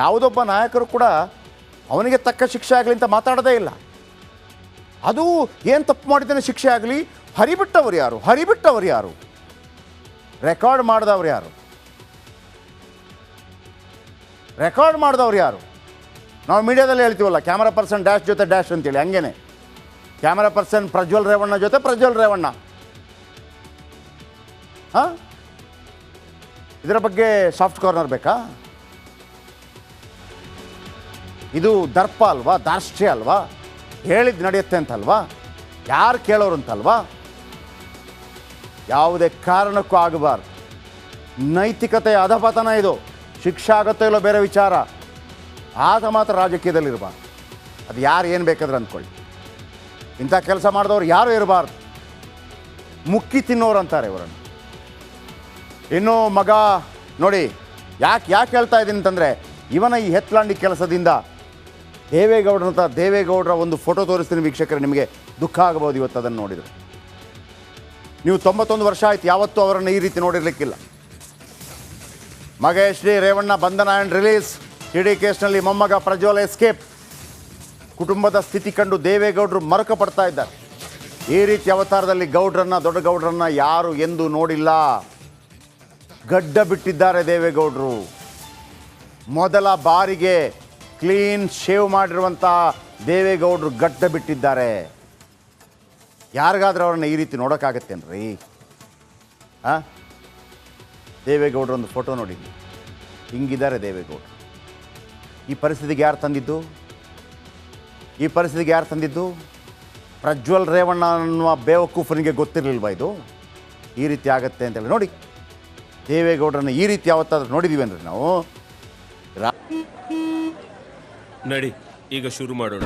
ಯಾವುದೊಬ್ಬ ನಾಯಕರು ಕೂಡ ಅವನಿಗೆ ತಕ್ಕ ಶಿಕ್ಷೆ ಆಗಲಿ ಅಂತ ಮಾತಾಡೋದೇ ಇಲ್ಲ. ಅದು ಏನು ತಪ್ಪು ಮಾಡಿದ್ದೇನೆ ಶಿಕ್ಷೆ ಆಗಲಿ, ಹರಿಬಿಟ್ಟವರು ಯಾರು, ರೆಕಾರ್ಡ್ ಮಾಡಿದವ್ರು ಯಾರು, ನಾವು ಮೀಡಿಯಾದಲ್ಲಿ ಹೇಳ್ತೀವಲ್ಲ ಕ್ಯಾಮರಾ ಪರ್ಸನ್ ಡ್ಯಾಶ್ ಜೊತೆ ಡ್ಯಾಶ್ ಅಂತೇಳಿ, ಹಂಗೇನೆ ಕ್ಯಾಮರಾ ಪರ್ಸನ್ ಪ್ರಜ್ವಲ್ ರೇವಣ್ಣ ಜೊತೆ ಪ್ರಜ್ವಲ್ ರೇವಣ್ಣ. ಹಾಂ, ಇದರ ಬಗ್ಗೆ ಸಾಫ್ಟ್ ಕಾರ್ನರ್ ಬೇಕಾ? ಇದು ದರ್ಪ ಅಲ್ವಾ, ದಾರ್ಷ್ಟ್ಯ ಅಲ್ವಾ, ಹೇಳಿದ್ದು ನಡೆಯುತ್ತೆ ಅಂತಲ್ವಾ, ಯಾರು ಕೇಳೋರು ಅಂತಲ್ವಾ? ಯಾವುದೇ ಕಾರಣಕ್ಕೂ ಆಗಬಾರ್ದು. ನೈತಿಕತೆಯ ಅಧಪತನ ಇದು. ಶಿಕ್ಷೆ ಆಗುತ್ತೋ ಇಲ್ಲೋ ಬೇರೆ ವಿಚಾರ, ಆಗ ಮಾತ್ರ ರಾಜಕೀಯದಲ್ಲಿರಬಾರ್ದು. ಅದು ಯಾರು ಏನು ಬೇಕಾದ್ರೆ ಅಂದ್ಕೊಳ್ಳಿ, ಇಂಥ ಕೆಲಸ ಮಾಡಿದವ್ರು ಯಾರೂ ಇರಬಾರ್ದು. ಮುಕ್ಕಿ ತಿನ್ನೋರು ಅಂತಾರೆ ಇವರನ್ನು. ಇನ್ನೂ ಮಗ ನೋಡಿ, ಯಾಕೆ ಹೇಳ್ತಾ ಇದ್ದೀನಿ ಅಂತಂದರೆ, ಇವನ ಈ ಹೆತ್ಲಾಂಡಿ ಕೆಲಸದಿಂದ ದೇವೇಗೌಡರ ಒಂದು ಫೋಟೋ ತೋರಿಸ್ತೀನಿ ವೀಕ್ಷಕರೇ, ನಿಮಗೆ ದುಃಖ ಆಗಬಹುದು ಇವತ್ತು ಅದನ್ನು ನೋಡಿದರೆ. ನೀವು 91 ವರ್ಷ ಆಯ್ತು, ಯಾವತ್ತೂ ಅವರನ್ನು ಈ ರೀತಿ ನೋಡಿರಲಿಕ್ಕಿಲ್ಲ. ಮಗ ಎಚ್ ಡಿ ರೇವಣ್ಣ ಬಂಧನ ಆ್ಯಂಡ್ ರಿಲೀಸ್, ಟಿ.ಡಿ. ಕೇಸ್ನಲ್ಲಿ ಮೊಮ್ಮಗ ಪ್ರಜ್ವಲ್ ಎಸ್ಕೇಪ್. ಕುಟುಂಬದ ಸ್ಥಿತಿ ಕಂಡು ದೇವೇಗೌಡರು ಮರುಕ ಪಡ್ತಾ ಇದ್ದಾರೆ. ಈ ರೀತಿ ಅವತಾರದಲ್ಲಿ ದೊಡ್ಡ ಗೌಡ್ರನ್ನ ಯಾರು ಎಂದು ನೋಡಿಲ್ಲ. ಗಡ್ಡ ಬಿಟ್ಟಿದ್ದಾರೆ ದೇವೇಗೌಡರು. ಮೊದಲ ಬಾರಿಗೆ ಕ್ಲೀನ್ ಶೇವ್ ಮಾಡಿರುವಂಥ ದೇವೇಗೌಡರು ಗಡ್ಡ ಬಿಟ್ಟಿದ್ದಾರೆ. ಯಾರಿಗಾದ್ರೂ ಅವ್ರನ್ನ ಈ ರೀತಿ ನೋಡೋಕ್ಕಾಗತ್ತೇನ್ರಿ? ಹಾಂ, ದೇವೇಗೌಡರೊಂದು ಫೋಟೋ ನೋಡಿ, ಹಿಂಗಿದ್ದಾರೆ ದೇವೇಗೌಡರು. ಈ ಪರಿಸ್ಥಿತಿಗೆ ಯಾರು ತಂದಿದ್ದು? ಪ್ರಜ್ವಲ್ ರೇವಣ್ಣ ಅನ್ನುವ ಬೇವಕೂಫನಿಗೆ ಗೊತ್ತಿರಲಿಲ್ವಾ ಇದು ಈ ರೀತಿ ಆಗತ್ತೆ ಅಂತೇಳಿ? ನೋಡಿ, ದೇವೇಗೌಡರನ್ನ ಈ ರೀತಿ ಯಾವತ್ತಾದ್ರೂ ನೋಡಿದೀವೇನ್ರಿ ನಾವು? ನಡಿ, ಈಗ ಶುರು ಮಾಡೋಣ.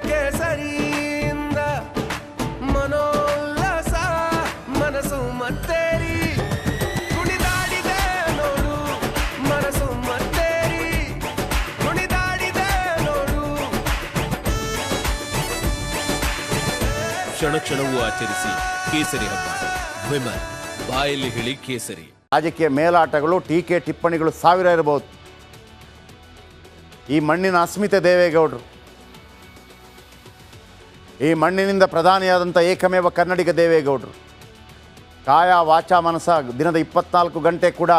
ಕೇಸರಿಯಿಂದ ಮನೋಲ್ಲಾಸ ಮನಸ್ಸು ಮತ್ತೇರಿ ಕುಣಿದಾಡಿದೆ ನೋಡು, ಮನಸ್ಸು ಮತ್ತೇರಿ ಕುಣಿದಾಡಿದೆ ನೋಡು. ಕ್ಷಣ ಕ್ಷಣವೂ ಆಚರಿಸಿ ಕೇಸರಿ ಹಬ್ಬ. ವಿಮಲ್ ಬಾಯಲ್ಲಿ ಹೇಳಿ ಕೇಸರಿ. ರಾಜಕೀಯ ಮೇಲಾಟಗಳು, ಟೀಕೆ ಟಿಪ್ಪಣಿಗಳು ಸಾವಿರ ಇರಬಹುದು. ಈ ಮಣ್ಣಿನ ಅಸ್ಮಿತೆ ದೇವೇಗೌಡರು. ಈ ಮಣ್ಣಿನಿಂದ ಪ್ರಧಾನಿಯಾದಂಥ ಏಕಮೇವ ಕನ್ನಡಿಗ ದೇವೇಗೌಡರು. ಕಾಯ ವಾಚ ಮನಸ ದಿನದ 24 ಗಂಟೆ ಕೂಡ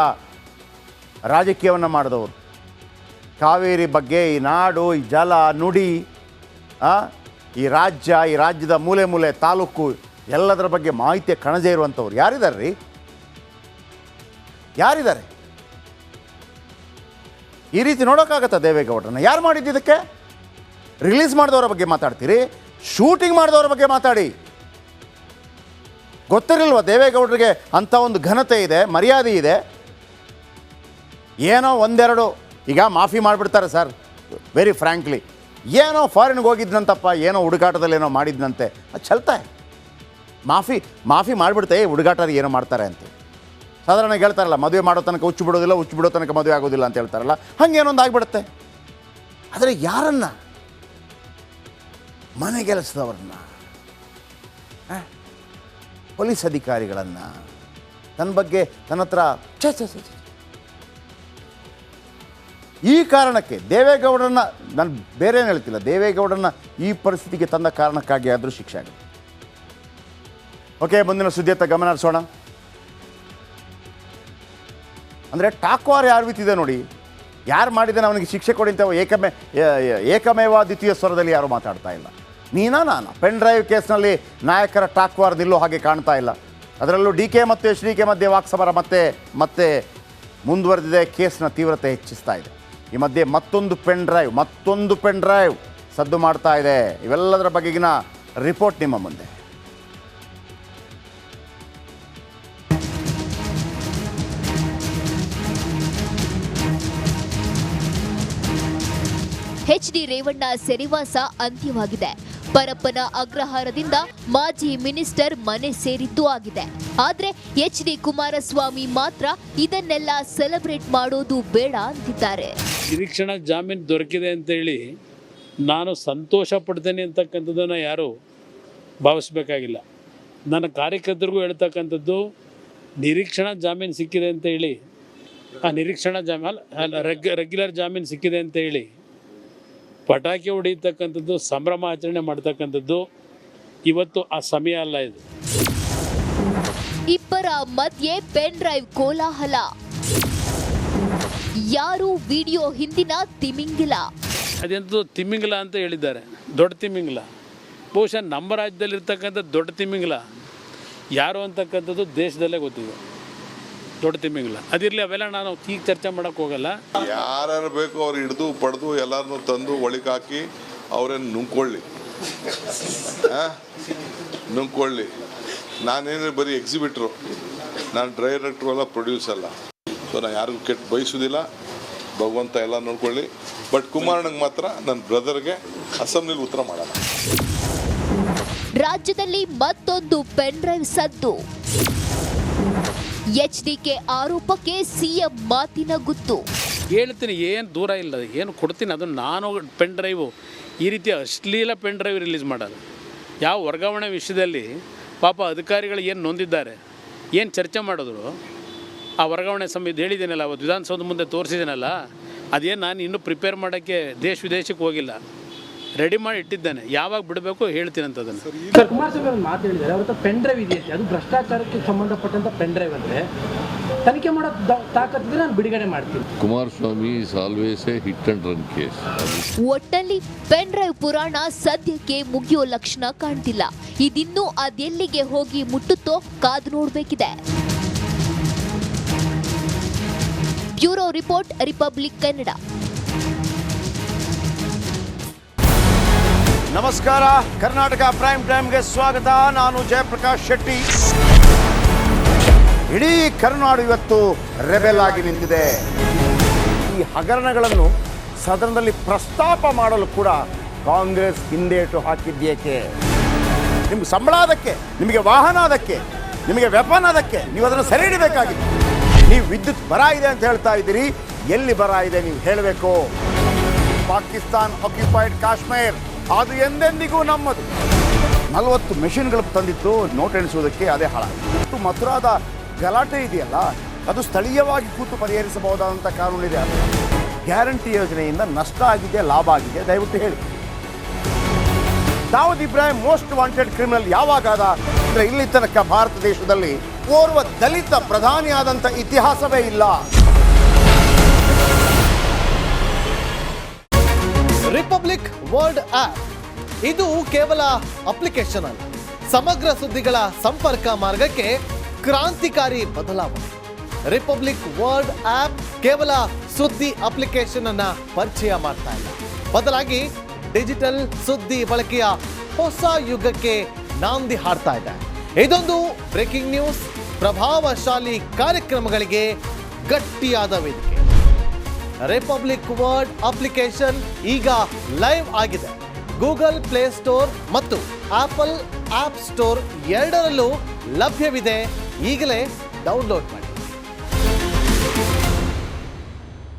ರಾಜಕೀಯವನ್ನು ಮಾಡಿದವರು. ಕಾವೇರಿ ಬಗ್ಗೆ, ಈ ನಾಡು, ಈ ಜಲ, ನುಡಿ, ಈ ರಾಜ್ಯದ ಮೂಲೆ ಮೂಲೆ ತಾಲೂಕು ಎಲ್ಲದರ ಬಗ್ಗೆ ಮಾಹಿತಿಯ ಕಣಜೆ ಇರುವಂಥವ್ರು ಯಾರಿದ್ದಾರೆ? ಈ ರೀತಿ ನೋಡೋಕ್ಕಾಗತ್ತಾ ದೇವೇಗೌಡರನ್ನ? ಯಾರು ಮಾಡಿದ್ದಕ್ಕೆ? ರಿಲೀಸ್ ಮಾಡಿದವರ ಬಗ್ಗೆ ಮಾತಾಡ್ತೀರಿ, ಶೂಟಿಂಗ್ ಮಾಡಿದವರ ಬಗ್ಗೆ ಮಾತಾಡಿ. ಗೊತ್ತಿರಲಿಲ್ವ ದೇವೇಗೌಡರಿಗೆ ಅಂಥ ಒಂದು ಘನತೆ ಇದೆ, ಮರ್ಯಾದೆ ಇದೆ? ಏನೋ ಒಂದೆರಡು ಈಗ ಮಾಫಿ ಮಾಡಿಬಿಡ್ತಾರೆ ಸರ್, ವೆರಿ ಫ್ರ್ಯಾಂಕ್ಲಿ. ಏನೋ ಫಾರಿನ್ಗೆ ಹೋಗಿದ್ನಂತಪ್ಪ, ಏನೋ ಹುಡುಗಾಟದಲ್ಲಿ ಏನೋ ಮಾಡಿದ್ನಂತೆ, ಅದು ಚಲ್ತಾ ಮಾಫಿ ಮಾಡಿಬಿಡ್ತೆ, ಹುಡುಗಾಟರು ಏನೋ ಮಾಡ್ತಾರೆ ಅಂತ ಸಾಧಾರಣ ಹೇಳ್ತಾರಲ್ಲ, ಮದುವೆ ಮಾಡೋ ತನಕ ಹುಚ್ಚು ಬಿಡೋ ತನಕ ಮದುವೆ ಆಗೋದಿಲ್ಲ ಅಂತ ಹೇಳ್ತಾರಲ್ಲ, ಹಂಗೇನೊಂದು ಆಗಿಬಿಡುತ್ತೆ. ಆದರೆ ಯಾರನ್ನ? ಮನೆಗೆಲಸದವ್ರನ್ನ, ಪೊಲೀಸ್ ಅಧಿಕಾರಿಗಳನ್ನು, ತನ್ನ ಬಗ್ಗೆ ತನ್ನ ಹತ್ರ ಈ ಕಾರಣಕ್ಕೆ ದೇವೇಗೌಡರನ್ನ, ನಾನು ಬೇರೆ ಏನು ಹೇಳ್ತಿಲ್ಲ, ದೇವೇಗೌಡರನ್ನ ಈ ಪರಿಸ್ಥಿತಿಗೆ ತಂದ ಕಾರಣಕ್ಕಾಗಿ ಆದರೂ ಶಿಕ್ಷೆ ಆಗಿದೆ. ಓಕೆ, ಮುಂದಿನ ಸುದ್ದಿಯತ್ತ ಗಮನ ಹರಿಸೋಣ. ಅಂದರೆ ಟಾಕ್ವಾರ್ ಯಾವ ರೀತಿ ಇದೆ ನೋಡಿ, ಯಾರು ಮಾಡಿದ್ದಾನೆ ಅವನಿಗೆ ಶಿಕ್ಷೆ ಕೊಡಿ ಅಂತ ಏಕಮೇವ ದ್ವಿತೀಯ ಸ್ವರದಲ್ಲಿ ಯಾರೂ ಮಾತಾಡ್ತಾ ಇಲ್ಲ. ನಾನಾ ಪೆನ್ ಡ್ರೈವ್ ಕೇಸ್ನಲ್ಲಿ ನಾಯಕರ ಟಾಕ್ವಾರ್ ನಿಲ್ಲೋ ಹಾಗೆ ಕಾಣ್ತಾ ಇಲ್ಲ. ಅದರಲ್ಲೂ ಡಿ ಕೆ ಮತ್ತು ಎಚ್ ಡಿ ಕೆ ಮಧ್ಯೆ ವಾಕ್ಸಮರ ಮತ್ತೆ ಮುಂದುವರೆದಿದೆ. ಕೇಸ್ನ ತೀವ್ರತೆ ಹೆಚ್ಚಿಸ್ತಾ ಇದೆ. ಈ ಮಧ್ಯೆ ಮತ್ತೊಂದು ಪೆನ್ ಡ್ರೈವ್ ಸದ್ದು ಮಾಡ್ತಾ ಇದೆ. ಇವೆಲ್ಲದರ ಬಗೆಗಿನ ರಿಪೋರ್ಟ್ ನಿಮ್ಮ ಮುಂದೆ. ಎಚ್ ಡಿ ರೇವಣ್ಣ ಸೆರೆವಾಸ ಅಂತ್ಯವಾಗಿದೆ. ಪರಪ್ಪನ ಅಗ್ರಹಾರದಿಂದ ಮಾಜಿ ಮಿನಿಸ್ಟರ್ ಮನೆ ಸೇರಿದ್ದು ಆಗಿದೆ. ಆದ್ರೆ ಎಚ್ ಡಿ ಕುಮಾರಸ್ವಾಮಿ ಮಾತ್ರ ಇದನ್ನೆಲ್ಲ ಸೆಲೆಬ್ರೇಟ್ ಮಾಡೋದು ಬೇಡ ಅಂತಿದ್ದಾರೆ. ನಿರೀಕ್ಷಣಾ ಜಾಮೀನು ದೊರಕಿದೆ ಅಂತ ಹೇಳಿ ನಾನು ಸಂತೋಷ ಪಡ್ತೇನೆ ಅಂತಕ್ಕಂಥದ್ದನ್ನು ಯಾರು ಭಾವಿಸ್ಬೇಕಾಗಿಲ್ಲ. ನನ್ನ ಕಾರ್ಯಕರ್ತರಿಗೂ ಹೇಳ್ತಕ್ಕಂಥದ್ದು, ನಿರೀಕ್ಷಣಾ ಜಾಮೀನು ಸಿಕ್ಕಿದೆ ಅಂತ ಹೇಳಿ ನಿರೀಕ್ಷಣಾ ಜಾಮೀನು ರೆಗ್ಯುಲರ್ ಜಾಮೀನು ಸಿಕ್ಕಿದೆ ಅಂತ ಹೇಳಿ ಪಟಾಕಿ ಹೊಡಿತಕ್ಕಂಥದ್ದು, ಸಂಭ್ರಮ ಆಚರಣೆ ಮಾಡ್ತಕ್ಕಂಥದ್ದು ಇವತ್ತು ಆ ಸಮಯ ಅಲ್ಲ ಇದು. ಇಬ್ಬರ ಮಧ್ಯೆ ಪೆನ್ ಡ್ರೈವ್ ಕೋಲಾಹಲ. ಯಾರು ವಿಡಿಯೋ ಹಿಂದಿನ ತಿಮಿಂಗಿಲ? ಅದೆಂತೂ ತಿಮಿಂಗಿಲ ಅಂತ ಹೇಳಿದ್ದಾರೆ, ದೊಡ್ಡ ತಿಮಿಂಗಿಲ. ಬಹುಶಃ ನಮ್ಮ ರಾಜ್ಯದಲ್ಲಿರ್ತಕ್ಕಂಥ ದೊಡ್ಡ ತಿಮಿಂಗಿಲ ಯಾರು ಅಂತಕ್ಕಂಥದ್ದು ದೇಶದಲ್ಲೇ ಗೊತ್ತಿದೆ, ದೊಡ್ಡ ತಿಮಿಂಗಿಲ. ಅದಿರಲಿ, ಅವೆಲ್ಲ ನಾನು ಈಗ ಚರ್ಚೆ ಮಾಡೋಕ್ಕೆ ಹೋಗಲ್ಲ. ಯಾರು ಬೇಕು ಅವ್ರು ಹಿಡಿದು ಪಡೆದು ಎಲ್ಲರನ್ನೂ ತಂದು ಒಳಗಾಕಿ ಅವ್ರೇನು ನುಂಗ್ಕೊಳ್ಳಿ, ನುಂಗ್ಕೊಳ್ಳಿ. ನಾನೇನು ಬರೀ ಎಕ್ಸಿಬಿಟ್ರು, ನಾನು ಡೈರೆಕ್ಟ್ರು ಅಲ್ಲ, ಪ್ರೊಡ್ಯೂಸ್ ಅಲ್ಲ. ಸೊ ನಾನು ಯಾರಿಗೂ ಕೆಟ್ಟು ಬಯಸೋದಿಲ್ಲ, ಭಗವಂತ ಎಲ್ಲ ನೋಡ್ಕೊಳ್ಳಿ. ಬಟ್ ಕುಮಾರಣ್ಣಗೆ ಮಾತ್ರ ನನ್ನ ಬ್ರದರ್ಗೆ ಅಸೆಂಬ್ಲಿಲಿ ಉತ್ತರ ಮಾಡಲ್ಲ. ರಾಜ್ಯದಲ್ಲಿ ಮತ್ತೊಂದು ಪೆನ್ ಡ್ರೈವ್ ಸದ್ದು. ಎಚ್ಡಿಕೆ ಆರೋಪಕ್ಕೆ ಸಿಎಂ ಮಾತಿನ ಗುತ್ತು. ಹೇಳ್ತೀನಿ, ಏನು ದೂರ ಇಲ್ಲ, ಏನು ಕೊಡ್ತೀನಿ ಅದನ್ನು. ನಾನು ಪೆನ್ ಡ್ರೈವು ಈ ರೀತಿ ಅಶ್ಲೀಲ ಪೆನ್ ಡ್ರೈವ್ ರಿಲೀಸ್ ಮಾಡೋದು ಯಾವ ವರ್ಗಾವಣೆ ವಿಷಯದಲ್ಲಿ ಪಾಪ ಅಧಿಕಾರಿಗಳು ಏನು ನೊಂದಿದ್ದಾರೆ, ಏನು ಚರ್ಚೆ ಮಾಡಿದ್ರು. ಆ ವರ್ಗಾವಣೆ ಸಮಿತಿ ಹೇಳಿದ್ದೇನಲ್ಲ, ಅವತ್ತು ವಿಧಾನಸೌಧ ಮುಂದೆ ತೋರಿಸಿದ್ದೇನಲ್ಲ, ಅದೇನು ನಾನು ಇನ್ನೂ ಪ್ರಿಪೇರ್ ಮಾಡೋಕ್ಕೆ ದೇಶ ವಿದೇಶಕ್ಕೆ ಹೋಗಿಲ್ಲ, ರೆಡಿ ಮಾಡಿ ಇಟ್ಟಿದ್ದೇನೆ. ಯಾವಾಗ ಬಿಡಬೇಕು ಹೇಳ್ತೀನಿ ಅಂತ ಅದನ್ನು. ಸರ್, ಕುಮಾರಸ್ವಾಮಿ ಅವರು ಮಾತು ಹೇಳಿದ್ದಾರೆ, ಅವ್ರ ಪೆನ್ ಡ್ರೈವ್ ಇದೆಯಂತೆ, ಅದು ಭ್ರಷ್ಟಾಚಾರಕ್ಕೆ ಸಂಬಂಧಪಟ್ಟಂತ ಪೆನ್ ಡ್ರೈವ್ ಅಂದರೆ ತನಿಖೆ ಮಾಡೋ ತಾಕತ್ತಿದ್ರೆ ನಾನು ಬಿಡುಗಡೆ ಮಾಡ್ತೀನಿ. Kumaraswamy is always A hit and run case. ಒಟ್ಟಲ್ಲಿ ಪೆನ್ ಡ್ರೈವ್ ಪುರಾಣ ಸದ್ಯಕ್ಕೆ ಮುಗಿಯೋ ಲಕ್ಷಣ ಕಾಣ್ತಿಲ್ಲ. ಇದಿನ್ನೂ ಅದೆಲ್ಲಿಗೆ ಹೋಗಿ ಮುಟ್ಟುತ್ತೋ ಕಾದು ನೋಡಬೇಕಿದೆ. Bureau report, republic Kannada. ನಮಸ್ಕಾರ, ಕರ್ನಾಟಕ ಪ್ರೈಮ್ ಟೈಮ್ಗೆ ಸ್ವಾಗತ. ನಾನು ಜಯಪ್ರಕಾಶ್ ಶೆಟ್ಟಿ. ಇಡೀ ಕರುನಾಡು ಇವತ್ತು ರೆಬೆಲ್ ಆಗಿ ನಿಂತಿದೆ. ಈ ಹಗರಣಗಳನ್ನು ಸದನದಲ್ಲಿ ಪ್ರಸ್ತಾಪ ಮಾಡಲು ಕೂಡ ಕಾಂಗ್ರೆಸ್ ಹಿಂದೇಟು ಹಾಕಿದ್ದೇಕೆ? ನಿಮ್ಗೆ ಸಂಬಳ ಅದಕ್ಕೆ, ನಿಮಗೆ ವಾಹನ ಅದಕ್ಕೆ, ನಿಮಗೆ ವೆಪನ್ ಅದಕ್ಕೆ, ನೀವು ಅದನ್ನು ಸೆರೆ ಹಿಡಿಬೇಕಾಗಿದೆ. ನೀವು ವಿದ್ಯುತ್ ಬರ ಇದೆ ಅಂತ ಹೇಳ್ತಾ ಇದ್ದೀರಿ, ಎಲ್ಲಿ ಬರ ಇದೆ ನೀವು ಹೇಳಬೇಕು. ಪಾಕಿಸ್ತಾನ್ ಆಕ್ಯುಪೈಡ್ ಕಾಶ್ಮೀರ್ ಅದು ಎಂದೆಂದಿಗೂ ನಮ್ಮದು. 40 ಮೆಷಿನ್ಗಳು ತಂದಿತ್ತು ನೋಟ್ ಎಣಿಸುವುದಕ್ಕೆ, ಅದೇ ಹಾಳಾಯಿತು. ಮಥುರಾದ ಗಲಾಟೆ ಇದೆಯಲ್ಲ, ಅದು ಸ್ಥಳೀಯವಾಗಿ ಕೂತು ಪರಿಹರಿಸಬಹುದಾದಂಥ ಕಾನೂನಿದೆ. ಗ್ಯಾರಂಟಿ ಯೋಜನೆಯಿಂದ ನಷ್ಟ ಆಗಿದೆ, ಲಾಭ ಆಗಿದೆ, ದಯವಿಟ್ಟು ಹೇಳಿ. Dawood Ibrahim most wanted criminal ಯಾವಾಗಾದ ಅಂದರೆ ಇಲ್ಲಿ ತನಕ ಭಾರತ ದೇಶದಲ್ಲಿ ಓರ್ವ ದಲಿತ ಪ್ರಧಾನಿಯಾದಂಥ ಇತಿಹಾಸವೇ ಇಲ್ಲ. ರಿಪಬ್ಲಿಕ್ ವರ್ಲ್ಡ್ ಆಪ್ ಇದು ಕೇವಲ ಅಪ್ಲಿಕೇಶನ್ ಅಲ್ಲ, ಸಮಗ್ರ ಸುದ್ದಿಗಳ ಸಂಪರ್ಕ ಮಾರ್ಗಕ್ಕೆ ಕ್ರಾಂತಿಕಾರಿ ಬದಲಾವಣೆ. ರಿಪಬ್ಲಿಕ್ ವರ್ಲ್ಡ್ ಆಪ್ ಕೇವಲ ಸುದ್ದಿ ಅಪ್ಲಿಕೇಶನ್ ಅನ್ನ ಪರಿಚಯ ಮಾಡ್ತಾ ಇಲ್ಲ, ಬದಲಾಗಿ ಡಿಜಿಟಲ್ ಸುದ್ದಿ ಬಳಕೆಯ ಹೊಸ ಯುಗಕ್ಕೆ ನಾಂದಿ ಹಾಡ್ತಾ ಇದೆ. ಇದೊಂದು ಬ್ರೇಕಿಂಗ್ ನ್ಯೂಸ್, ಪ್ರಭಾವಶಾಲಿ ಕಾರ್ಯಕ್ರಮಗಳಿಗೆ ಗಟ್ಟಿಯಾದ ವೇದಿಕೆ. ರಿಪಬ್ಲಿಕ್ ವರ್ಲ್ಡ್ ಅಪ್ಲಿಕೇಶನ್ ಈಗ ಲೈವ್ ಆಗಿದೆ. ಗೂಗಲ್ ಪ್ಲೇ ಸ್ಟೋರ್ ಮತ್ತು ಆಪಲ್ ಆಪ್ ಸ್ಟೋರ್ ಎರಡರಲ್ಲೂ ಲಭ್ಯವಿದೆ. ಈಗಲೇ ಡೌನ್ಲೋಡ್ ಮಾಡಿ.